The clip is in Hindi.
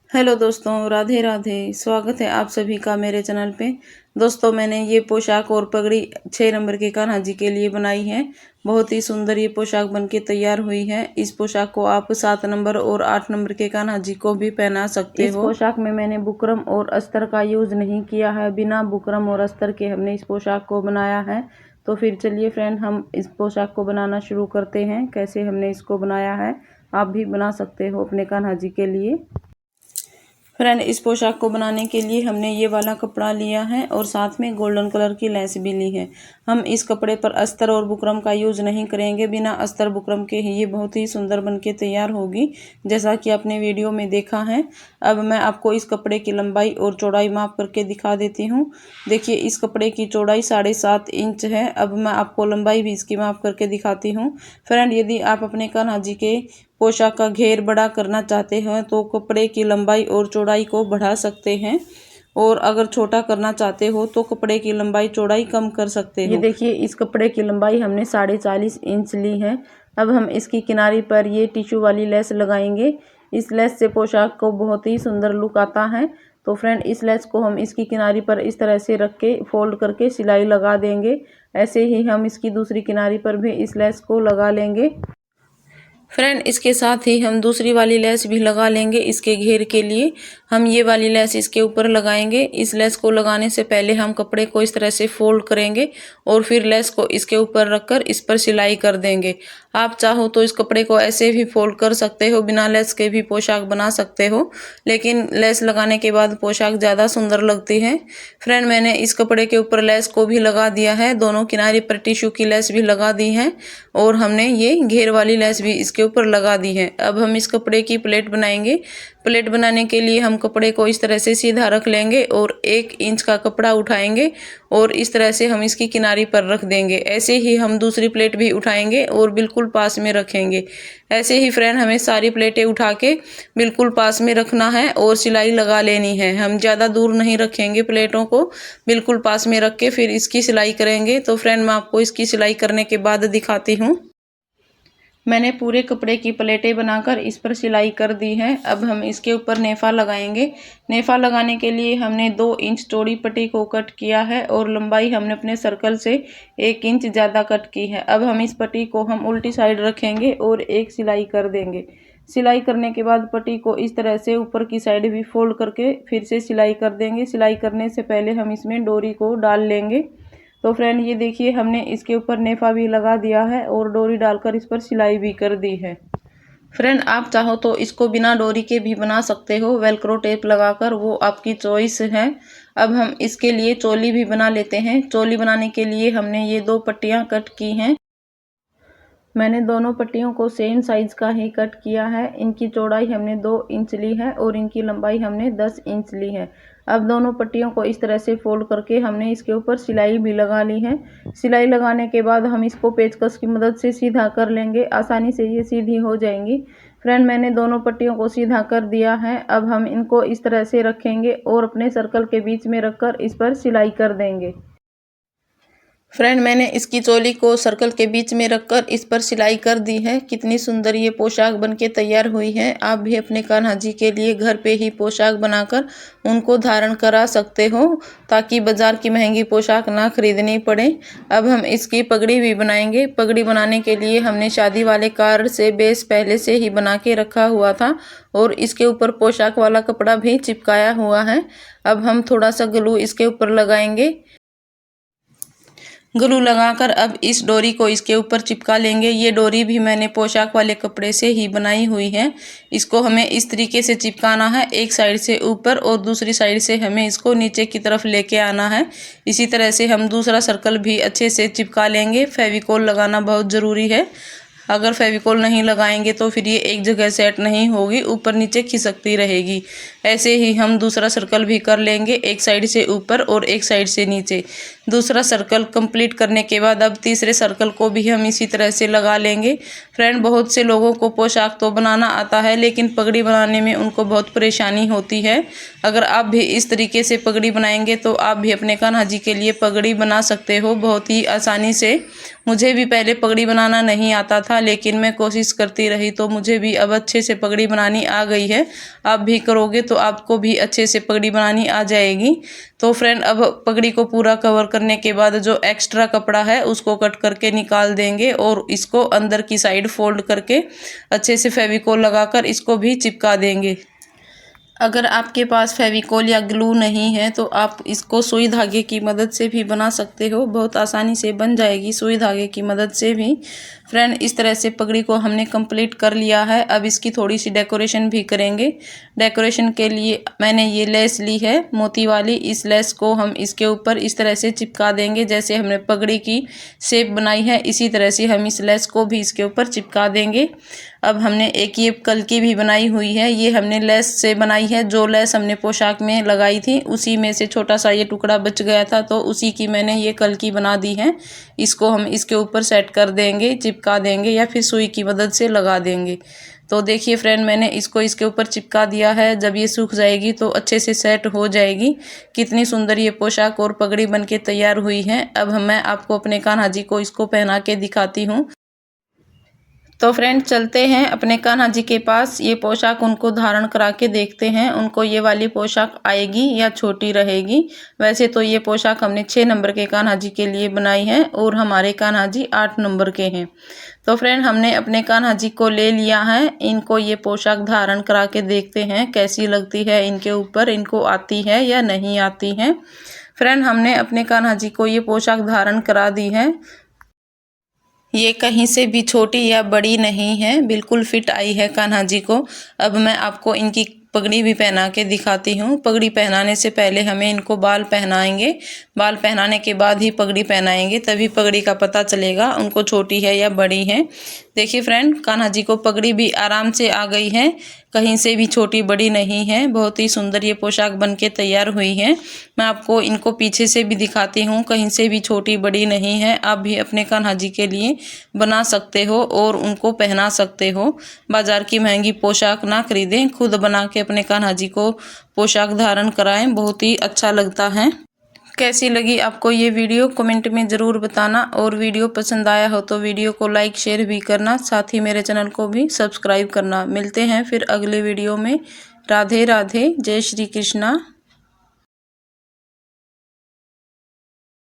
हेलो दोस्तों, राधे राधे। स्वागत है आप सभी का मेरे चैनल पे। दोस्तों, मैंने ये पोशाक और पगड़ी 6 नंबर के कान्हा जी के लिए बनाई है। बहुत ही सुंदर ये पोशाक बनके तैयार हुई है। इस पोशाक को आप 7 नंबर और 8 नंबर के कान्हा जी को भी पहना सकते हो। इस पोशाक में मैंने बुकरम और अस्तर का यूज नहीं किया है। बिना बुकरम और अस्तर के हमने इस पोशाक को बनाया है। तो फिर चलिए फ्रेंड, हम इस पोशाक को बनाना शुरू करते हैं। कैसे हमने इसको बनाया है आप भी बना सकते हो अपने कान्हा जी के लिए। फ्रेंड, इस पोशाक को बनाने के लिए हमने ये वाला कपड़ा लिया है और साथ में गोल्डन कलर की लेस भी ली है। हम इस कपड़े पर अस्तर और बुकरम का यूज नहीं करेंगे। बिना अस्तर बुकरम के ही ये बहुत ही सुंदर बनके तैयार होगी, जैसा कि आपने वीडियो में देखा है। अब मैं आपको इस कपड़े की लंबाई और चौड़ाई माप करके दिखा देती हूँ। देखिए, इस कपड़े की चौड़ाई 7.5 इंच है। अब मैं आपको लंबाई भी इसकी माप करके दिखाती हूँ। फ्रेंड, यदि आप अपने कान्हा जी के पोशाक का घेर बड़ा करना चाहते हैं तो कपड़े की लंबाई और चौड़ाई को बढ़ा सकते हैं, और अगर छोटा करना चाहते हो तो कपड़े की लंबाई चौड़ाई कम कर सकते हो। ये देखिए, इस कपड़े की लंबाई हमने 40.5 इंच ली है। अब हम इसकी किनारी पर ये टिश्यू वाली लेस लगाएंगे। इस लेस से पोशाक को बहुत ही सुंदर लुक आता है। तो फ्रेंड, इस लेस को हम इसकी किनारी पर इस तरह से रख के फोल्ड करके सिलाई लगा देंगे। ऐसे ही हम इसकी दूसरी किनारी पर भी इस लेस को लगा लेंगे। फ्रेंड, इसके साथ ही हम दूसरी वाली लेस भी लगा लेंगे। इसके घेर के लिए हम ये वाली लेस इसके ऊपर लगाएंगे। इस लेस को लगाने से पहले हम कपड़े को इस तरह से फोल्ड करेंगे और फिर लेस को इसके ऊपर रखकर इस पर सिलाई कर देंगे। आप चाहो तो इस कपड़े को ऐसे भी फोल्ड कर सकते हो, बिना लेस के भी पोशाक बना सकते हो, लेकिन लेस लगाने के बाद पोशाक ज़्यादा सुंदर लगती है। फ्रेंड, मैंने इस कपड़े के ऊपर लेस को भी लगा दिया है। दोनों किनारे पर टिश्यू की लेस भी लगा दी है और हमने ये घेर वाली लेस भी इसके ऊपर लगा दी है। अब हम इस कपड़े की प्लेट बनाएंगे। प्लेट बनाने के लिए हम कपड़े को इस तरह से सीधा रख लेंगे और 1 इंच का कपड़ा उठाएंगे और इस तरह से हम इसकी किनारी पर रख देंगे। ऐसे ही हम दूसरी प्लेट भी उठाएंगे और बिल्कुल पास में रखेंगे। ऐसे ही फ्रेंड, हमें सारी प्लेटें उठा के बिल्कुल पास में रखना है और सिलाई लगा लेनी है। हम ज़्यादा दूर नहीं रखेंगे प्लेटों को, बिल्कुल पास में रख के फिर इसकी सिलाई करेंगे। तो फ्रेंड, मैं आपको इसकी सिलाई करने के बाद दिखाती हूँ। मैंने पूरे कपड़े की प्लेटें बनाकर इस पर सिलाई कर दी है। अब हम इसके ऊपर नेफा लगाएंगे। नेफा लगाने के लिए हमने 2 इंच चौड़ी पट्टी को कट किया है और लंबाई हमने अपने सर्कल से 1 इंच ज़्यादा कट की है। अब हम इस पट्टी को हम उल्टी साइड रखेंगे और एक सिलाई कर देंगे। सिलाई करने के बाद पट्टी को इस तरह से ऊपर की साइड भी फोल्ड करके फिर से सिलाई कर देंगे। सिलाई करने से पहले हम इसमें डोरी को डाल लेंगे। तो फ्रेंड, ये देखिए, हमने इसके ऊपर नेफा भी लगा दिया है और डोरी डालकर इस पर सिलाई भी कर दी है। फ्रेंड, आप चाहो तो इसको बिना डोरी के भी बना सकते हो, वेलक्रो टेप लगाकर, वो आपकी चॉइस है। अब हम इसके लिए चोली भी बना लेते हैं। चोली बनाने के लिए हमने ये 2 पट्टियाँ कट की हैं। मैंने दोनों पट्टियों को सेम साइज का ही कट किया है। इनकी चौड़ाई हमने 2 इंच ली है और इनकी लंबाई हमने 10 इंच ली है। अब दोनों पट्टियों को इस तरह से फोल्ड करके हमने इसके ऊपर सिलाई भी लगा ली है। सिलाई लगाने के बाद हम इसको पेचकस की मदद से सीधा कर लेंगे। आसानी से ये सीधी हो जाएंगी। फ्रेंड, मैंने दोनों पट्टियों को सीधा कर दिया है। अब हम इनको इस तरह से रखेंगे और अपने सर्कल के बीच में रखकर इस पर सिलाई कर देंगे। फ्रेंड, मैंने इसकी चोली को सर्कल के बीच में रखकर इस पर सिलाई कर दी है। कितनी सुंदर ये पोशाक बनके तैयार हुई है। आप भी अपने कान्हा जी के लिए घर पे ही पोशाक बनाकर उनको धारण करा सकते हो, ताकि बाजार की महंगी पोशाक ना खरीदनी पड़े। अब हम इसकी पगड़ी भी बनाएंगे। पगड़ी बनाने के लिए हमने शादी वाले कार्ड से बेस पहले से ही बना के रखा हुआ था और इसके ऊपर पोशाक वाला कपड़ा भी चिपकाया हुआ है। अब हम थोड़ा सा ग्लू इसके ऊपर लगाएंगे। ग्लू लगाकर अब इस डोरी को इसके ऊपर चिपका लेंगे। ये डोरी भी मैंने पोशाक वाले कपड़े से ही बनाई हुई है। इसको हमें इस तरीके से चिपकाना है, एक साइड से ऊपर और दूसरी साइड से हमें इसको नीचे की तरफ लेके आना है। इसी तरह से हम दूसरा सर्कल भी अच्छे से चिपका लेंगे। फेविकोल लगाना बहुत ज़रूरी है। अगर फेविकोल नहीं लगाएंगे तो फिर ये एक जगह सेट नहीं होगी, ऊपर नीचे खिसकती रहेगी। ऐसे ही हम दूसरा सर्कल भी कर लेंगे, एक साइड से ऊपर और एक साइड से नीचे। दूसरा सर्कल कंप्लीट करने के बाद अब तीसरे सर्कल को भी हम इसी तरह से लगा लेंगे। फ्रेंड, बहुत से लोगों को पोशाक तो बनाना आता है, लेकिन पगड़ी बनाने में उनको बहुत परेशानी होती है। अगर आप भी इस तरीके से पगड़ी बनाएंगे तो आप भी अपने कान्हा जी के लिए पगड़ी बना सकते हो बहुत ही आसानी से। मुझे भी पहले पगड़ी बनाना नहीं आता था, लेकिन मैं कोशिश करती रही तो मुझे भी अब अच्छे से पगड़ी बनानी आ गई है। आप भी करोगे तो आपको भी अच्छे से पगड़ी बनानी आ जाएगी। तो फ्रेंड, अब पगड़ी को पूरा कवर करने के बाद जो एक्स्ट्रा कपड़ा है उसको कट करके निकाल देंगे और इसको अंदर की साइड फोल्ड करके अच्छे से फेविकोल लगाकर इसको भी चिपका देंगे। अगर आपके पास फेविकोल या ग्लू नहीं है तो आप इसको सुई धागे की मदद से भी बना सकते हो, बहुत आसानी से बन जाएगी सुई धागे की मदद से भी। फ्रेंड, इस तरह से पगड़ी को हमने कंप्लीट कर लिया है। अब इसकी थोड़ी सी डेकोरेशन भी करेंगे। डेकोरेशन के लिए मैंने ये लेस ली है मोती वाली। इस लेस को हम इसके ऊपर इस तरह से चिपका देंगे। जैसे हमने पगड़ी की शेप बनाई है इसी तरह से हम इस लेस को भी इसके ऊपर चिपका देंगे। अब हमने एक ये कलकी भी बनाई हुई है, ये हमने लेस से बनाई है। जो लेस हमने पोशाक में लगाई थी उसी में से छोटा सा ये टुकड़ा बच गया था, तो उसी की मैंने ये कलकी बना दी है। इसको हम इसके ऊपर सेट कर देंगे, चिपका देंगे या फिर सुई की मदद से लगा देंगे। तो देखिए फ्रेंड, मैंने इसको इसके ऊपर चिपका दिया है। जब ये सूख जाएगी तो अच्छे से सेट हो जाएगी। कितनी सुंदर ये पोशाक और पगड़ी बन के तैयार हुई है। अब मैं आपको अपने कान्हा जी को इसको पहना के दिखाती हूँ। तो फ्रेंड, चलते हैं अपने कान्हा जी के पास। ये पोशाक उनको धारण करा के देखते हैं उनको ये वाली पोशाक आएगी या छोटी रहेगी। वैसे तो ये पोशाक हमने 6 नंबर के कान्हा जी के लिए बनाई है और हमारे कान्हा जी 8 नंबर के हैं। तो फ्रेंड, हमने अपने कान्हा जी को ले लिया है। इनको ये पोशाक धारण करा के देखते हैं कैसी लगती है इनके ऊपर, इनको आती है या नहीं आती है। फ्रेंड, हमने अपने कान्हा जी को ये पोशाक धारण करा दी है। ये कहीं से भी छोटी या बड़ी नहीं है, बिल्कुल फिट आई है कान्हा जी को। अब मैं आपको इनकी पगड़ी भी पहना के दिखाती हूँ। पगड़ी पहनाने से पहले हमें इनको बाल पहनाएंगे। बाल पहनाने के बाद ही पगड़ी पहनाएंगे, तभी पगड़ी का पता चलेगा उनको छोटी है या बड़ी है। देखिए फ्रेंड, कान्हा जी को पगड़ी भी आराम से आ गई है, कहीं से भी छोटी बड़ी नहीं है। बहुत ही सुंदर ये पोशाक बनके तैयार हुई है। मैं आपको इनको पीछे से भी दिखाती हूँ, कहीं से भी छोटी बड़ी नहीं है। आप भी अपने कान्हा जी के लिए बना सकते हो और उनको पहना सकते हो। बाजार की महंगी पोशाक ना खरीदें, खुद बना के अपने कान्हा जी को पोशाक धारण कराएं, बहुत ही अच्छा लगता है। कैसी लगी आपको ये वीडियो कमेंट में ज़रूर बताना, और वीडियो पसंद आया हो तो वीडियो को लाइक शेयर भी करना, साथ ही मेरे चैनल को भी सब्सक्राइब करना। मिलते हैं फिर अगले वीडियो में। राधे राधे, जय श्री कृष्णा।